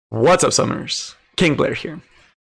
What's up, summoners? King Blair here.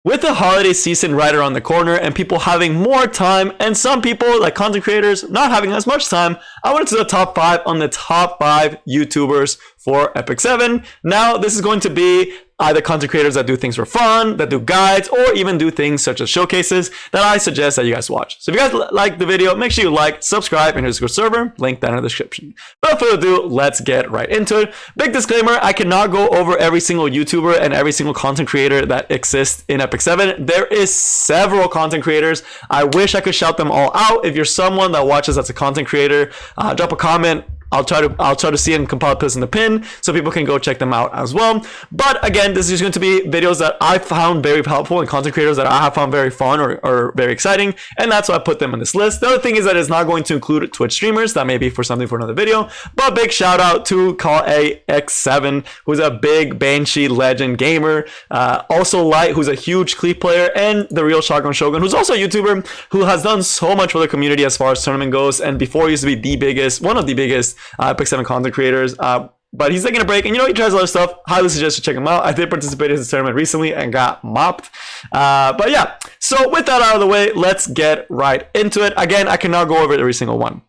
With the holiday season right around the corner and people having more time and some people, like content creators, not having as much time, I went to the top 5 on the top 5 YouTubers for Epic 7. Now, this is going to be either content creators that do things for fun, that do guides, or even do things such as showcases that I suggest that you guys watch. So if you guys like the video, make sure you like, subscribe, and Discord server, link down in the description. Without further ado, let's get right into it. Big disclaimer, I cannot go over every single YouTuber and every single content creator that exists in Epic 7. There is several content creators. I wish I could shout them all out. If you're someone that watches as a content creator, drop a comment. I'll try to see and compile this in the pin so people can go check them out as well. But again, this is going to be videos that I found very helpful and content creators that I have found very fun or very exciting, and that's why I put them on this list. The other thing is that it's not going to include Twitch streamers. That may be for something for another video. But big shout out to X7, who's a big Banshee legend gamer. Also Light, who's a huge Cleave player, and the real Shotgun Shogun, who's also a YouTuber who has done so much for the community as far as tournament goes, and before he used to be one of the biggest Epic 7 content creators, but he's taking a break, and he tries a lot of stuff. Highly suggest you check him out. I did participate in his tournament recently and got mopped, but yeah. So with that out of the way, let's get right into it. Again, I cannot go over every single one.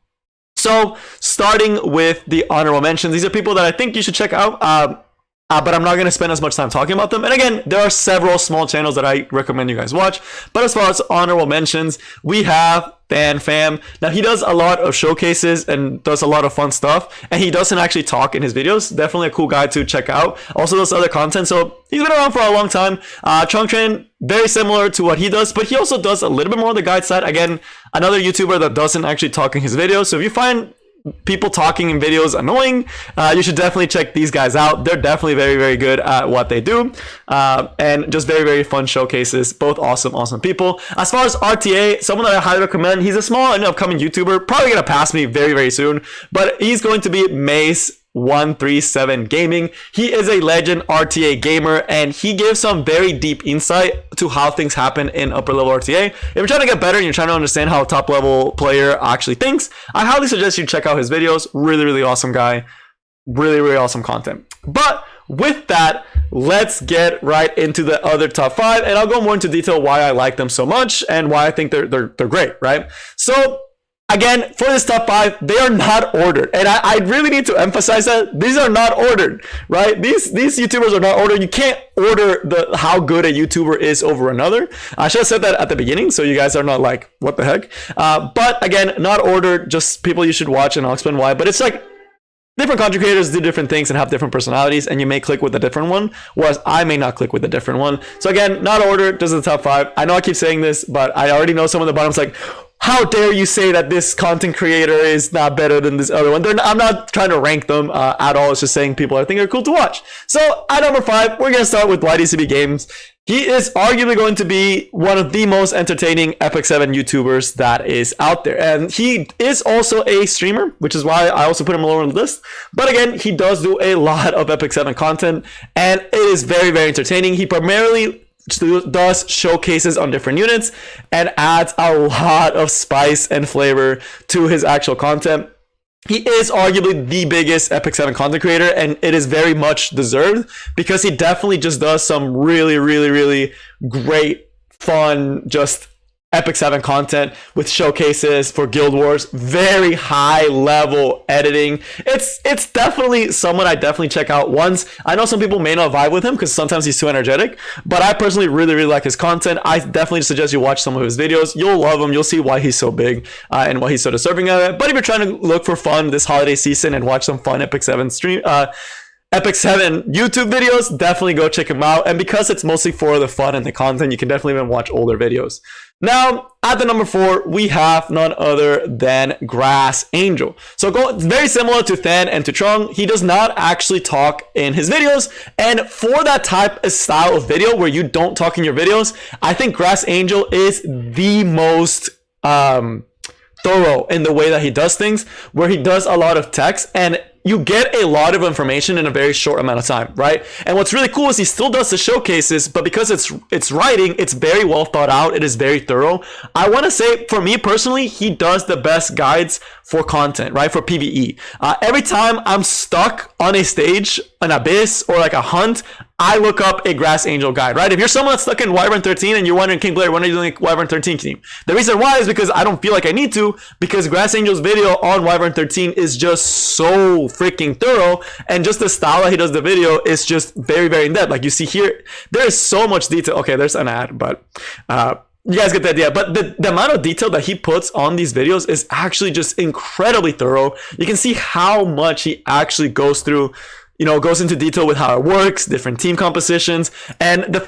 So starting with the honorable mentions, these are people that I think you should check out, but I'm not going to spend as much time talking about them. And again, there are several small channels that I recommend you guys watch. But as far as honorable mentions, we have Fam. Now, he does a lot of showcases and does a lot of fun stuff. And he doesn't actually talk in his videos. Definitely a cool guy to check out. Also does other content. So he's been around for a long time. Chong Train, very similar to what he does. But he also does a little bit more on the guide side. Again, another YouTuber that doesn't actually talk in his videos. So if you find people talking in videos annoying, you should definitely check these guys out. They're definitely very, very good at what they do, and just very, very fun showcases. Both awesome people. As far as RTA, someone that I highly recommend. He's a small and upcoming YouTuber, probably gonna pass me very, very soon, but he's going to be Mace137 Gaming. He is a legend RTA gamer, and he gives some very deep insight to how things happen in upper level RTA. If you're trying to get better and you're trying to understand how a top level player actually thinks, I highly suggest you check out his videos. Really awesome guy. Really awesome content. But with that, let's get right into the other top 5, and I'll go more into detail why I like them so much and why I think they're great, right? So again, for this top 5, they are not ordered. And I really need to emphasize that these are not ordered, right? These YouTubers are not ordered. You can't order how good a YouTuber is over another. I should have said that at the beginning, so you guys are not like, what the heck? But again, not ordered, just people you should watch, and I'll explain why. But it's like, different content creators do different things and have different personalities, and you may click with a different one, whereas I may not click with a different one. So again, not ordered, just the top 5. I know I keep saying this, but I already know some of the bottoms, like, how dare you say that this content creator is not better than this other one? I'm not trying to rank them at all. It's just saying people I think are cool to watch. So at number 5, we're going to start with YDCB Games. He is arguably going to be one of the most entertaining Epic 7 YouTubers that is out there. And he is also a streamer, which is why I also put him lower on the list. But again, he does do a lot of Epic 7 content, and it is very, very entertaining. He primarily does showcases on different units and adds a lot of spice and flavor to his actual content. He is arguably the biggest Epic 7 content creator, and it is very much deserved because he definitely just does some really great, fun, just Epic 7 content with showcases for Guild Wars. Very high level editing. It's definitely someone I definitely check out once. I know some people may not vibe with him because sometimes he's too energetic, but I personally really like his content. I definitely suggest you watch some of his videos. You'll love him. You'll see why he's so big and why he's so deserving of it. But if you're trying to look for fun this holiday season and watch some fun Epic 7 Epic 7 YouTube videos, definitely go check him out. And because it's mostly for the fun and the content, you can definitely even watch older videos. Now, at the number 4, we have none other than Grass Angel. So very similar to Than and to Trung, he does not actually talk in his videos. And for that type of style of video where you don't talk in your videos, I think Grass Angel is the most thorough in the way that he does things, where he does a lot of text and you get a lot of information in a very short amount of time, right? And what's really cool is he still does the showcases, but because it's writing, it's very well thought out. It is very thorough. I want to say, for me personally, he does the best guides for content, right? For PvE. Every time I'm stuck on a stage, an abyss, or like a hunt, I look up a Grass Angel guide, right? If you're someone that's stuck in Wyvern 13 and you're wondering, King Blair, when are you doing a Wyvern 13 team? The reason why is because I don't feel like I need to, because Grass Angel's video on Wyvern 13 is just so freaking thorough, and just the style that he does the video is just very, very in-depth. Like you see here, there is so much detail. Okay, there's an ad, but you guys get the idea. But the amount of detail that he puts on these videos is actually just incredibly thorough. You can see how much he actually goes through, goes into detail with how it works, different team compositions. And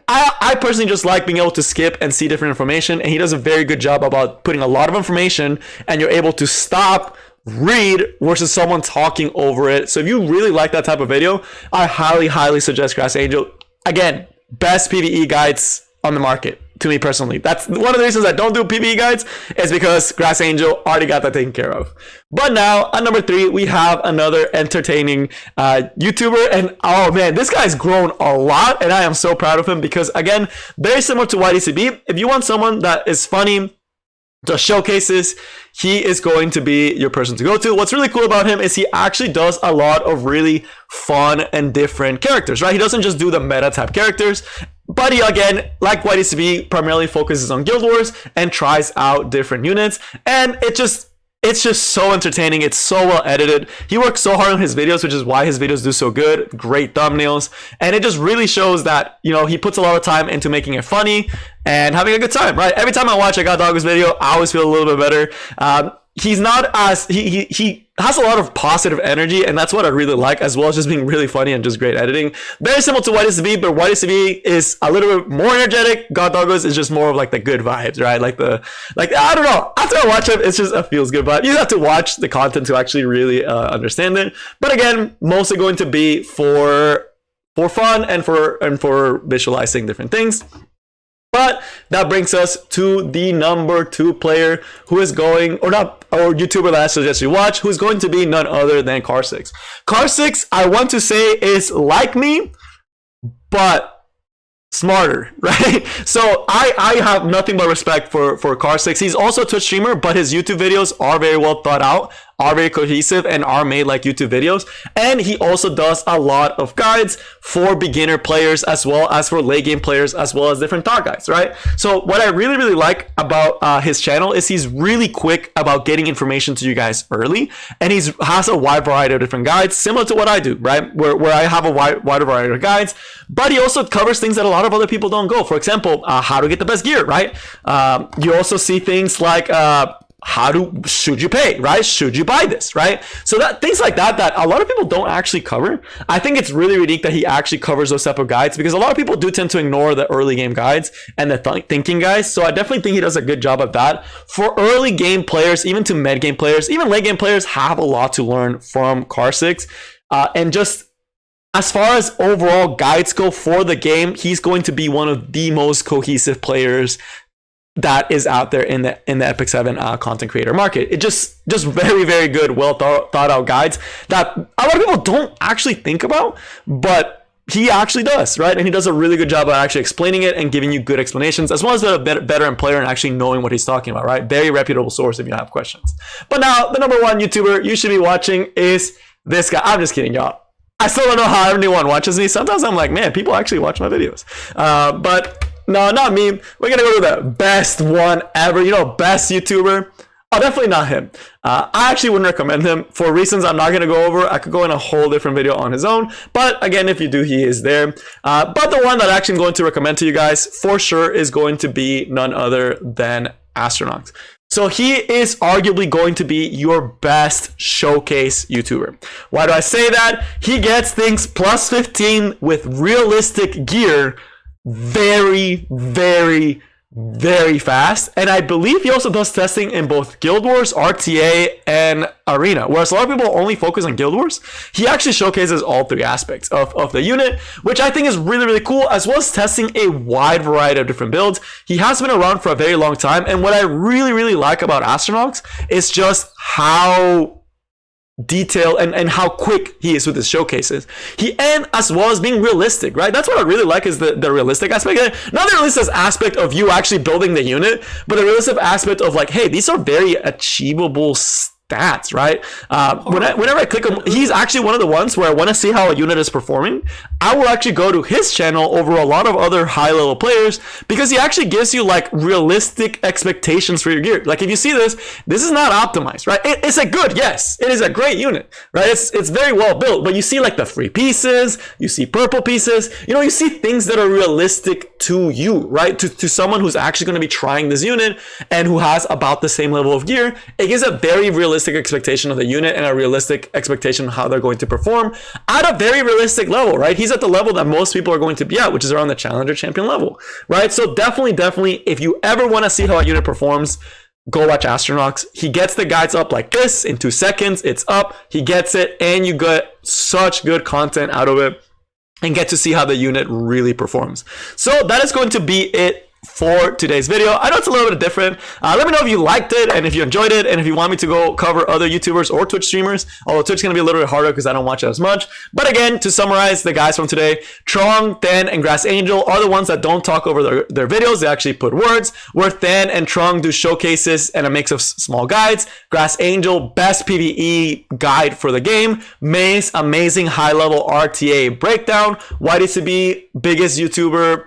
I personally just like being able to skip and see different information. And he does a very good job about putting a lot of information, and you're able to stop, read versus someone talking over it. So if you really like that type of video, I highly, highly suggest Grass Angel. Again, best PvE guides on the market. To me personally, that's one of the reasons I don't do PvE guides, is because Grass Angel already got that taken care of. But now at number 3, we have another entertaining YouTuber, and oh man, this guy's grown a lot, and I am so proud of him because, again, very similar to YDCB. If you want someone that is funny, does showcases, he is going to be your person to go to. What's really cool about him is he actually does a lot of really fun and different characters, right? He doesn't just do the meta type characters, but he, again, like YDCB, primarily focuses on Guild Wars and tries out different units. And it's just so entertaining. It's so well edited. He works so hard on his videos, which is why his videos do so good. Great thumbnails. And it just really shows that, he puts a lot of time into making it funny and having a good time, right? Every time I watch a Doggos video, I always feel a little bit better. He's not as, he has a lot of positive energy, and that's what I really like, as well as just being really funny and just great editing. Very similar to YDCB, but YDCB is a little bit more energetic. Doggos is just more of like the good vibes, right? Like I don't know. After I watch it, it's just a feels good vibe. You have to watch the content to actually really understand it. But again, mostly going to be for fun and for visualizing different things. But that brings us to the number 2 player who is going, or YouTuber that I suggest you watch, who's going to be none other than Car6. Car6, I want to say, is like me, but smarter, right? So I have nothing but respect for Car6. He's also a Twitch streamer, but his YouTube videos are very well thought out, are very cohesive, and are made like YouTube videos. And he also does a lot of guides for beginner players, as well as for late game players, as well as different thought guides, right? So what I really, really like about his channel is he's really quick about getting information to you guys early, and he has a wide variety of different guides, similar to what I do, right? Where I have a wider variety of guides, but he also covers things that a lot of other people don't go. For example, how to get the best gear, right? You also see things like should you pay, right? Should you buy this, right? So that things like that a lot of people don't actually cover. I think it's really unique that he actually covers those type of guides, because a lot of people do tend to ignore the early game guides and the thinking guys. So I definitely think he does a good job of that. For early game players, even to mid game players, even late game players have a lot to learn from Car6. And just as far as overall guides go for the game, he's going to be one of the most cohesive players that is out there in the Epic 7 content creator market. It just very, very good, well thought out guides that a lot of people don't actually think about, but he actually does, right? And he does a really good job of actually explaining it and giving you good explanations, as well as a veteran player and actually knowing what he's talking about, right? Very reputable source if you have questions. But now, the number 1 YouTuber you should be watching is this guy. I'm just kidding, y'all. I still don't know how everyone watches me. Sometimes I'm like, man, people actually watch my videos. But no, not me. We're going to go to the best one ever. Best YouTuber. Oh, definitely not him. I actually wouldn't recommend him for reasons I'm not going to go over. I could go in a whole different video on his own. But again, if you do, he is there. But the one that actually I'm going to recommend to you guys for sure is going to be none other than Astronaut. So he is arguably going to be your best showcase YouTuber. Why do I say that? He gets things plus 15 with realistic gear very, very, very fast. And I believe he also does testing in both Guild Wars, RTA, and Arena. Whereas a lot of people only focus on Guild Wars, he actually showcases all 3 aspects of the unit, which I think is really, really cool, as well as testing a wide variety of different builds. He has been around for a very long time, and what I really, really like about Astronauts is just how detail and how quick he is with his showcases. And as well as being realistic, right? That's what I really like, is the realistic aspect. Not the realistic aspect of you actually building the unit, but the realistic aspect of like, hey, these are very achievable stats, right? Whenever I click on, he's actually one of the ones where I want to see how a unit is performing. I will actually go to his channel over a lot of other high level players because he actually gives you like realistic expectations for your gear. Like if you see this is not optimized, right? It's a good, yes, it is a great unit, right? It's very well built, but you see like the free pieces, you see purple pieces, you know, you see things that are realistic to you, right? To someone who's actually going to be trying this unit and who has about the same level of gear. It gives a very realistic expectation of the unit and a realistic expectation of how they're going to perform at a very realistic level, right? He's at the level that most people are going to be at, which is around the challenger champion level, right? So definitely, if you ever want to see how a unit performs, go watch Astronox. He gets the guides up like this in 2 seconds. It's up, he gets it, and you get such good content out of it and get to see how the unit really performs. So that is going to be it for today's video. I know it's a little bit different. Let me know if you liked it and if you enjoyed it and if you want me to go cover other YouTubers or Twitch streamers, although Twitch is going to be a little bit harder because I don't watch it as much. But again, to summarize the guys from today, Trong, Than, and Grass Angel are the ones that don't talk over their videos. They actually put words, where Than and Trong do showcases and a mix of small guides. Grass Angel, best PvE guide for the game. Maze, amazing high level RTA breakdown. YDCB, biggest YouTuber,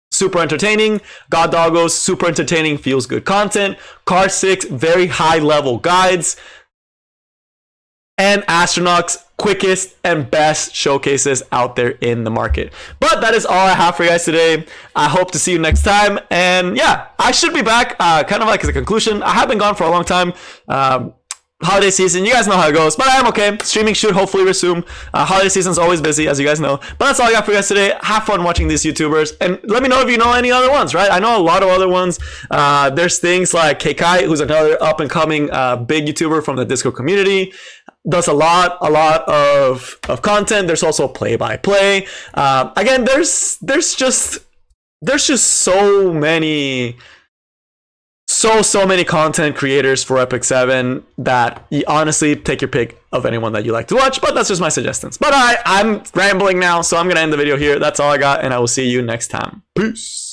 super entertaining. God Doggos, super entertaining, feels good content. Car 6, very high level guides. And Astronox, quickest and best showcases out there in the market. But that is all I have for you guys today. I hope to see you next time. And yeah, I should be back kind of like as a conclusion. I have been gone for a long time. Holiday season, you guys know how it goes, but I am okay. Streaming should hopefully resume. Holiday season is always busy, as you guys know. But that's all I got for you guys today. Have fun watching these YouTubers, and let me know if you know any other ones, right? I know a lot of other ones. There's things like KKai, who's another up and coming big YouTuber from the Discord community. Does a lot of content. There's also play-by-play. Again, there's just so many content creators for Epic 7 that you honestly take your pick of anyone that you like to watch, but that's just my suggestions. But I'm rambling now, so I'm gonna end the video here. That's all I got, and I will see you next time. Peace.